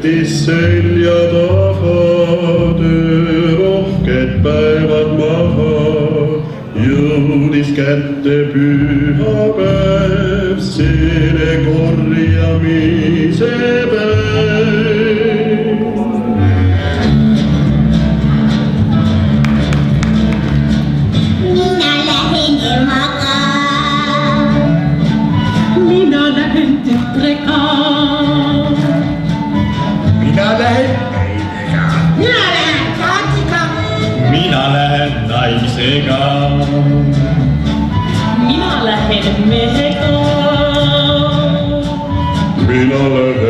võttis selja taha, töörohked päevad maha. Jõudis kätte pühapäev, selle korjamise päev. Mina lähen emaga. Mina lähen tütrega. Mina lähen naisega. Mina lähen taatiga. Mina lähen naisega. Mina lähen mehega. Mina lähen